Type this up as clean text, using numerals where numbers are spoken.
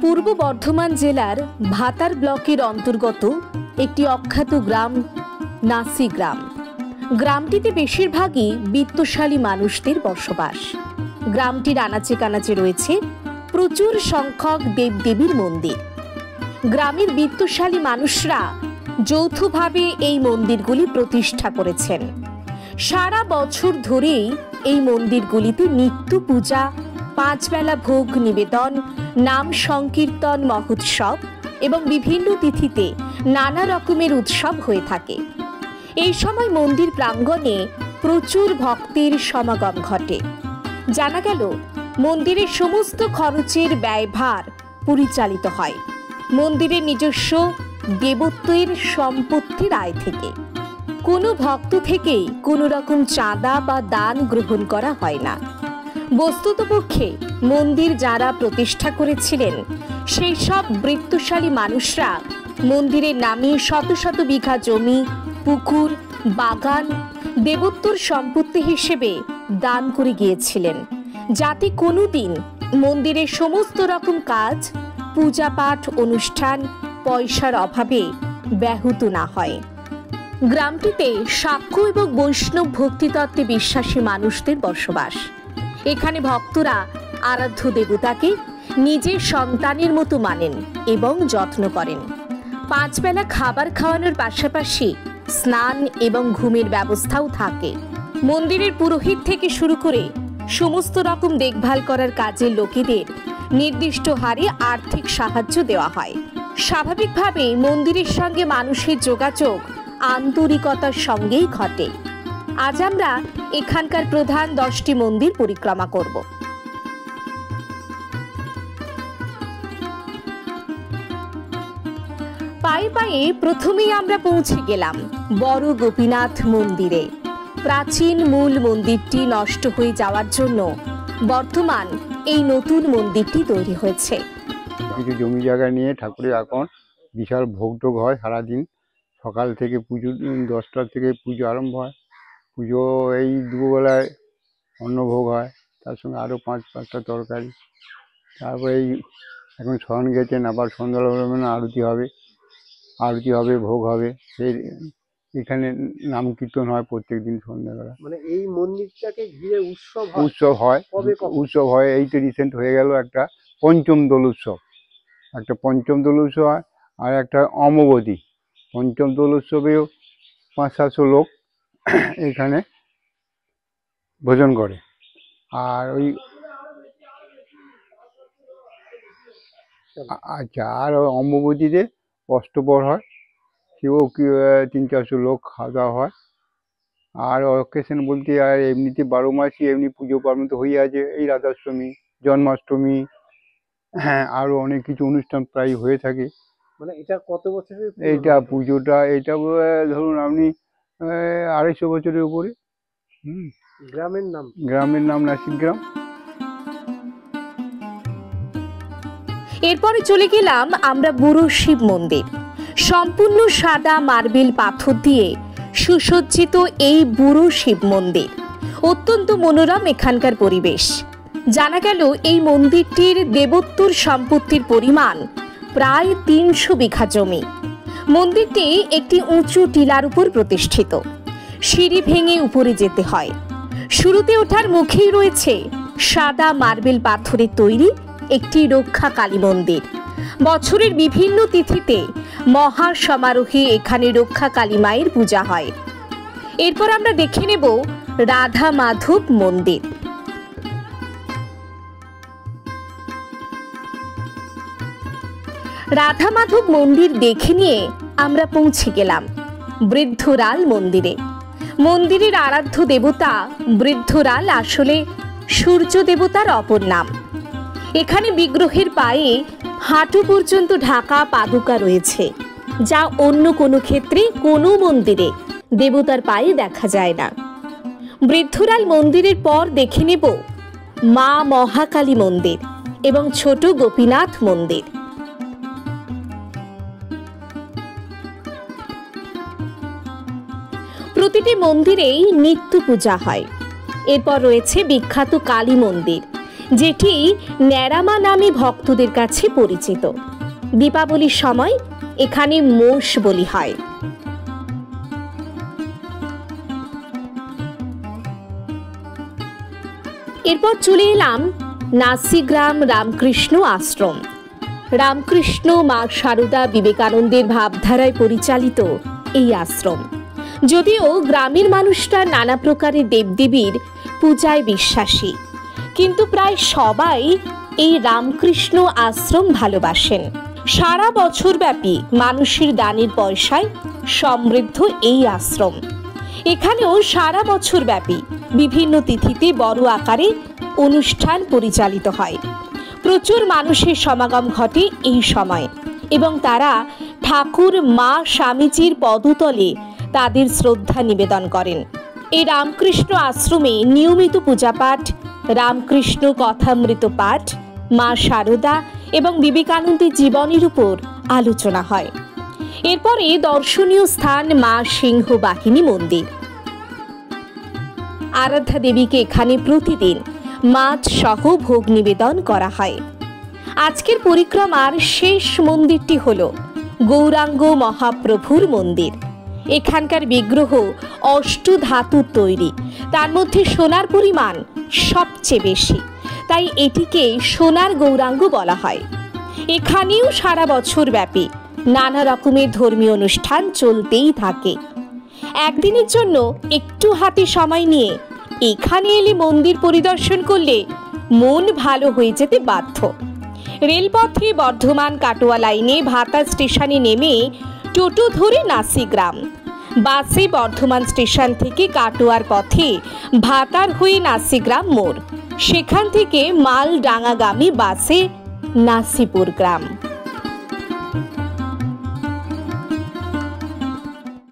পূর্ব বর্ধমান জেলার ভাতার ব্লকের অন্তর্গত একটি অখ্যাত গ্রাম নাসি গ্রাম। গ্রামটিতে বেশিরভাগই বিত্তশালী মানুষদের বসবাস। গ্রামটির আনাচে কানাচে রয়েছে প্রচুর সংখ্যক দেবদেবীর মন্দির। গ্রামের বিত্তশালী মানুষরা যৌথভাবে এই মন্দিরগুলি প্রতিষ্ঠা করেছেন। সারা বছর ধরেই এই মন্দিরগুলিতে নিত্য পূজা, 5 বেলা ভোগ নিবেদন, নাম সংকীর্তন মহোৎসব এবং বিভিন্ন তিথিতে নানা রকমের উৎসব হয়ে থাকে। এই সময় মন্দির প্রাঙ্গণে প্রচুর ভক্তের সমাগম ঘটে। জানা গেল মন্দিরের সমস্ত খরচের ব্যয়ভার পরিচালিত হয় মন্দিরের নিজস্ব দেবত্বের সম্পত্তির আয় থেকে। কোনো ভক্ত থেকেই কোনো রকম চাঁদা বা দান গ্রহণ করা হয় না। বস্তুতপক্ষে মন্দির যারা প্রতিষ্ঠা করেছিলেন সেই সব বৃত্তশালী মানুষরা মন্দিরের নামে শত শত বিঘা জমি, পুকুর, বাগান দেবত্বর সম্পত্তি হিসেবে দান করে গিয়েছিলেন, যাতে কোনোদিন মন্দিরের সমস্ত রকম কাজ, পূজা পাঠ অনুষ্ঠান পয়সার অভাবে ব্যাহত না হয়। গ্রামটিতে শাক্য এবং বৈষ্ণব ভক্তিতত্ত্বে বিশ্বাসী মানুষদের বসবাস। এখানে ভক্তরা আরাধ্য দেবতাকে নিজের সন্তানের মতো মানেন এবং যত্ন করেন। 5 বেলা খাবার খাওয়ানোর পাশাপাশি স্নান এবং ঘুমের ব্যবস্থাও থাকে। মন্দিরের পুরোহিত থেকে শুরু করে সমস্ত রকম দেখভাল করার কাজের লোকেদের নির্দিষ্ট হারে আর্থিক সাহায্য দেওয়া হয়। স্বাভাবিকভাবে মন্দিরের সঙ্গে মানুষের যোগাযোগ আন্তরিকতার সঙ্গেই ঘটে। আজ আমরা এখানকার প্রধান 10টি মন্দির পরিক্রমা করব। পায়ে পায়ে প্রথমেই আমরা পৌঁছে গেলাম বড় গোপীনাথ মন্দিরে। প্রাচীন মূল মন্দিরটি নষ্ট হয়ে যাওয়ার জন্য বর্তমান এই নতুন মন্দিরটি তৈরি হয়েছে। কিছু জমি জায়গা নিয়ে ঠাকুরের এখন বিশাল ভোগটোগ হয় সারাদিন। সকাল থেকে পুজো 10টা থেকে পুজো আরম্ভ হয়। পুজো এই দুবেলায় অন্নভোগ হয়, তার সঙ্গে আরও 5-5টা তরকারি। তারপরে এই এখন শয়ন গেছেন, আবার সন্ধ্যাবেলা আরতি হবে, ভোগ হবে। সেই এখানে নাম কীর্তন হয় প্রত্যেক দিন সন্ধ্যাবেলা। মানে এই মন্দিরটাকে ঘিরে উৎসব হয়। এই তো রিসেন্ট হয়ে গেল একটা পঞ্চম দোল উৎসব। হয়, আর একটা অমাবতী। পঞ্চম দোল উৎসবেও 500-700 লোক এখানে ভোজন করে। আর ওই আর অম্বুবতীতে অষ্টপ্রহর হয়, সেও 300-400 লোক খাওয়া দাওয়া হয়। আর অকেশন বলতে আর এমনিতে 12 মাসই এমনি পুজো পার্বণ তো হয়ে আছে। এই রাধাষ্টমী, জন্মাষ্টমী, হ্যাঁ, আরও অনেক কিছু অনুষ্ঠান প্রায় হয়ে থাকে। মানে এটা কত বছরের এইটা পুজোটা? এটা ধরুন আপনি 250 বছরের উপরে। গ্রামের নাম নাসি গ্রাম। এরপরে চলে গেলাম আমরা বুড়ো শিব মন্দির। সম্পূর্ণ সাদা মার্বেল পাথর দিয়ে সুসজ্জিত এই বুড়ো শিব মন্দির। অত্যন্ত মনোরম এখানকার পরিবেশ। জানা গেল এই মন্দিরটির দেবত্বর সম্পত্তির পরিমাণ প্রায় 300 বিঘা জমি। মন্দিরটি একটি উঁচু টিলার উপর প্রতিষ্ঠিত। সিঁড়ি ভেঙে উপরে যেতে হয়। শুরুতে ওঠার মুখেই রয়েছে সাদা মার্বেল পাথরের তৈরি একটি রক্ষা কালী মন্দির। বছরের বিভিন্ন তিথিতে মহা সমারোহে এখানে রক্ষা কালী মায়ের পূজা হয়। এরপর আমরা দেখে নেব রাধা মাধব মন্দির। রাধা মাধব মন্দির দেখে নিয়ে আমরা পৌঁছে গেলাম বৃদ্ধরাল মন্দিরে। মন্দিরের আরাধ্য দেবতা বৃদ্ধরাল আসলে সূর্য দেবতার অপর নাম। এখানে বিগ্রহের পায়ে হাঁটু পর্যন্ত ঢাকা পাদুকা রয়েছে, যা অন্য কোনো ক্ষেত্রে কোনো মন্দিরে দেবতার পায়ে দেখা যায় না। বৃদ্ধরাল মন্দিরের পর দেখে নেব মা মহাকালী মন্দির এবং ছোট গোপীনাথ মন্দির। প্রতিটি মন্দিরেই নিত্য পূজা হয়। এরপর রয়েছে বিখ্যাত কালী মন্দির। যেটি ন্যাড়ামা নামে ভক্তদের কাছে পরিচিত। দীপাবলির সময় এখানে মোষ বলি হয়। এরপর চলে এলাম নাসিগ্রাম রামকৃষ্ণ আশ্রম। রামকৃষ্ণ, মা সারদা, বিবেকানন্দের ভাবধারায় পরিচালিত এই আশ্রম। যদিও গ্রামের মানুষরা নানা প্রকারের দেবদেবীর পূজায় বিশ্বাসী, কিন্তু প্রায় সবাই এই রামকৃষ্ণ আশ্রম ভালোবাসেন। সারা বছর ব্যাপী মানুষের দানের পয়সায় সমৃদ্ধ এই আশ্রম। এখানেও সারা বছর ব্যাপী বিভিন্ন তিথিতে বড় আকারে অনুষ্ঠান পরিচালিত হয়। প্রচুর মানুষের সমাগম ঘটে এই সময় এবং তারা ঠাকুর মা স্বামীজির পদতলে তাদের শ্রদ্ধা নিবেদন করেন। এই রামকৃষ্ণ আশ্রমে নিয়মিত পূজাপাঠ, রামকৃষ্ণ কথামৃত পাঠ, মা সারদা এবং বিবেকানন্দের জীবনের উপর আলোচনা হয়। এরপরে দর্শনীয় স্থান মা সিংহবাহিনী মন্দির। আরাধ্যা দেবীকে এখানে প্রতিদিন মাছ সহ ভোগ নিবেদন করা হয়। আজকের পরিক্রমার শেষ মন্দিরটি হল গৌরাঙ্গ মহাপ্রভুর মন্দির। এখানকার বিগ্রহ অষ্টধাতুর তৈরি, তার মধ্যে সোনার পরিমাণ সবচেয়ে বেশি, তাই এটিকে সোনার গৌরাঙ্গ বলা হয়। এখানেও সারা বছর ব্যাপী নানা রকমের ধর্মীয় অনুষ্ঠান চলতেই থাকে। একদিনের জন্য একটু হাতে সময় নিয়ে এখানে এলে মন্দির পরিদর্শন করলে মন ভালো হয়ে যেতে বাধ্য। রেলপথে বর্ধমান কাটোয়া লাইনে ভাতা স্টেশনে নেমে টোটো ধরে নাসিগ্রাম, বাসে বর্ধমান স্টেশন থেকে কাটোয়ার পথে ভাতার হয়ে নাসিগ্রাম মোড়, সেখান থেকে মালডাঙ্গাগামী বাসে নাসিপুর গ্রাম।